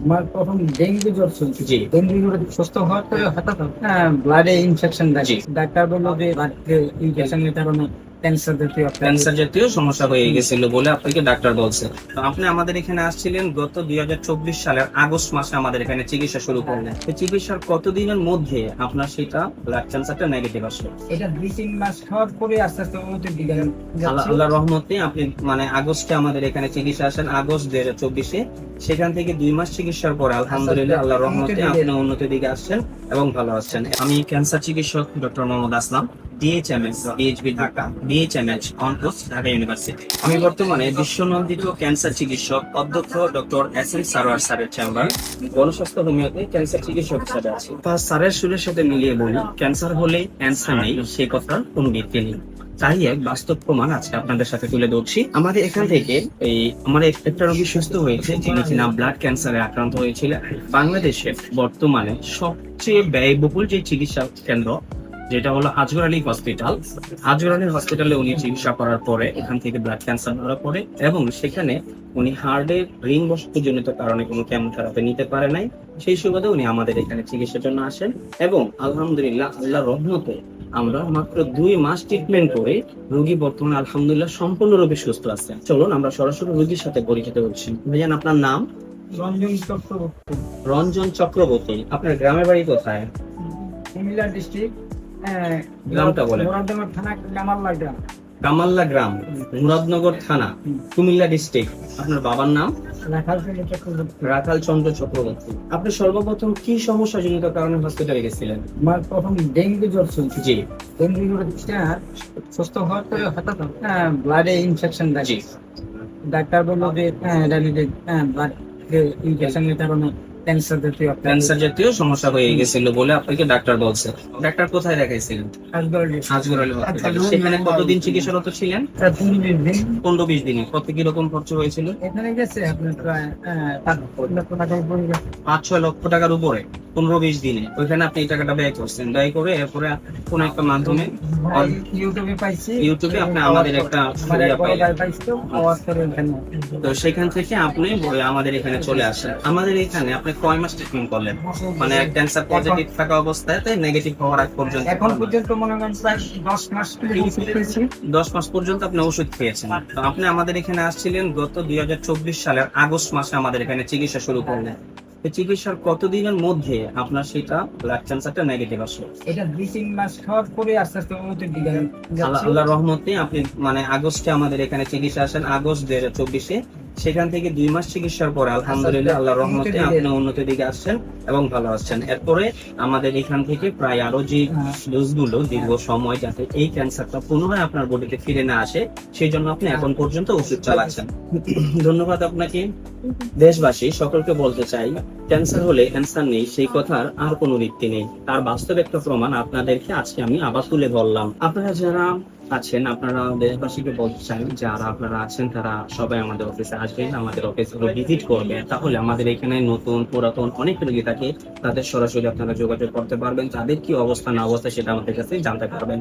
আমার প্রথম ডেঙ্গু জ্বর চলছে। জি। ডেঙ্গু জ্বরে সুস্থ হওয়ার পরে হঠাৎ ব্লাডে ইনফেকশন জি। দেখে। ডাক্তার বললো যে ব্লাড ইনফেকশনের কারণে ক্যান্সার জাতীয় একটা ক্যান্সার জাতীয় সমস্যা হয়ে গেছিল বলে আপনাকে ডাক্তার বলছে। তো আপনি আমাদের এখানে আসছিলেন গত 2024 সালের আগস্ট মাসে আমাদের এখানে চিকিৎসা শুরু করলেন। তো চিকিৎসার কতদিনের মধ্যে আপনার সেটা ব্লাড ক্যান্সারটা নেগেটিভ আসলো? এটা 2-3 মাস খাওয়ার পরে আস্তে আস্তে উন্নতির দিকে যাচ্ছে। আল্লাহ রহমতে আপনি মানে আগস্টে আমাদের এখানে চিকিৎসা আসেন, আগস্ট 2024-এ। সেখান থেকে 2 মাস চিকিৎসার পরে আলহামদুলিল্লাহ আল্লাহ রহমতে আপনি উন্নতির দিকে আসছেন এবং ভালো আছেন। আমি ক্যান্সার চিকিৎসক doctor Mohammad Aslam, DHMS, PHB Dhaka, DHMS অনকোস, ঢাকা ইউনিভার্সিটি। আমি বর্তমানে বিশ্বনন্দিত ক্যান্সার চিকিৎসক অধ্যক্ষ ডক্টর এস এম সারোয়ার স্যারের চেম্বার গণস্বাস্থ্য হোমিওতে ক্যান্সার চিকিৎসক হিসেবে আছি। তা স্যারের সুরের সাথে মিলিয়ে বলি, ক্যান্সার হলে অ্যান্সার নেই সে কথার কোনো ভিত্তি নেই। তাই এক বাস্তব প্রমাণ আজকে আপনাদের সাথে তুলে ধরছি। আমাদের এখান থেকে আমার একটা রোগী সুস্থ হয়েছে, যিনি কিনা ব্লাড ক্যান্সারে আক্রান্ত হয়েছিলেন। বাংলাদেশে বর্তমানে সবচেয়ে ব্যয়বহুল যে চিকিৎসা কেন্দ্র, যেটা হলো আজগর আলী হসপিটাল। আজগর আলী হসপিটালে উনি চিকিৎসা করার পরে এখান থেকে ব্লাড ক্যান্সার ধরা পড়ে এবং সেখানে উনি হার্টের রিং বসতজনিত কারণে কোনো কেমোথেরাপি নিতে পারে নাই। সেই সুবাদে উনি আমাদের এখানে চিকিৎসার জন্য আসেন এবং আলহামদুলিল্লাহ আল্লাহর রহমতে আমরা মাত্র 2 মাস ট্রিটমেন্ট করে রোগী বর্তমানে আলহামদুলিল্লাহ সম্পূর্ণরূপে সুস্থ আছে। চলুন আমরা সরাসরি রোগীর সাথে পরিচিত হচ্ছি। ভাইজান, আপনার নাম? রঞ্জন চক্রবর্তী, রঞ্জন চক্রবর্তী। আপনার গ্রামের বাড়ি কোথায়? কুমিল্লা ডিস্ট্রিক্ট, গ্রামটা বলেন। মুরাদনগর থানা, কামাল্লা গ্রাম। কামাল্লা গ্রাম, মুরাদনগর থানা, কুমিল্লা ডিস্ট্রিক্ট। আপনার বাবার নাম? রাখাল চক্রবর্তী। রাখাল চন্দ্র চক্রবর্তী। আপনি সর্বপ্রথম কি সমস্যা জনিত কারণে হসপিটালে গেছিলেন? আমার প্রথম ডেঙ্গু জ্বর চলছে। জি। ডেঙ্গু জ্বরে সুস্থ হওয়ার পরে হঠাৎ ব্লাডে ইনফেকশন দেখে। জি। ডাক্তার বললো যে ব্লাড ইনফেকশনের কারণে ক্যান্সার জাতীয় একটা ক্যান্সার জাতীয় সমস্যা হয়ে গেছিল বলে আপনাকে ডাক্তার বলছে। ডাক্তার কোথায় দেখাইছিলেন? আজগর আলী হসপিটালে। সেখানে কতদিন চিকিৎসারত ছিলেন? 15-20 দিনে। কত কিরকম খরচ হয়েছিল? এখানে গেছে আপনার প্রায় 5 লক্ষ টাকার উপরে গেছে। 5-6 লক্ষ টাকার উপরে 15-20 দিনে। ওইখানে আপনি এই টাকাটা ব্যয় করছেন। ব্যয় করে এরপরে কোন একটা মাধ্যমে ইউটিউবে পাইছি। ইউটিউবে আপনি আমাদের একটা তো সেখান থেকে আপনি আমাদের এখানে চলে আসেন। আমাদের এখানে আপনি কয় মাস ট্রিটমেন্ট করলেন? মানে ক্যান্সার পজিটিভ থাকা অবস্থায় নেগেটিভ হওয়ার আগ পর্যন্ত? এখন পর্যন্ত মনে করেন প্রায় 10 মাস পেয়েছি। 10 মাস পর্যন্ত আপনি ওষুধ খেয়েছেন। তো আপনি আমাদের এখানে আসছিলেন গত 2024 সালের আগস্ট মাসে আমাদের এখানে চিকিৎসা শুরু করলেন। চিকিৎসার কতদিনের মধ্যে আপনার সেটা ব্লাড ক্যান্সারটা নেগেটিভ আসলো? এটা 2-3 মাস খাওয়ার পরে আস্তে আস্তে উন্নতির দিকে যাচ্ছে। আল্লাহর রহমতে আপনি মানে আগস্টে আমাদের এখানে চিকিৎসা আসেন, আগস্ট 2024-এ। সেখান থেকে 2 মাস চিকিৎসার পরে আলহামদুলিল্লাহ আল্লাহর রহমতে আপনি উন্নতির দিকে আসছেন এবং ভালো আছেন। এরপরে আমাদের এখান থেকে প্রায় আরো যে ডোজগুলো দীর্ঘ সময় যাতে এই ক্যান্সারটা পুনরায় আপনার বডিতে ফিরে না আসে, সেই জন্য আপনি এখন পর্যন্ত ওষুধ চালাচ্ছেন। ধন্যবাদ আপনাকে। দেশবাসী সকলকে বলতে চাই, ক্যান্সার হলে অ্যান্সার নেই সেই কথার আর কোনো ভিত্তি নেই। তার বাস্তব একটা প্রমাণ আপনাদেরকে আজকে আমি আবার তুলে ধরলাম। আপনারা যারা আছেন, আপনারা দেশবাসীকে বলতে চাই, যারা আপনারা আছেন তারা সবাই আমাদের অফিসে আসবেন, আমাদের অফিসগুলো ভিজিট করবেন। তাহলে আমাদের এখানে নতুন পুরাতন অনেক রোগী থাকে, তাদের সরাসরি আপনারা যোগাযোগ করতে পারবেন। তাদের কি অবস্থা না অবস্থা সেটা আমাদের কাছে জানতে পারবেন।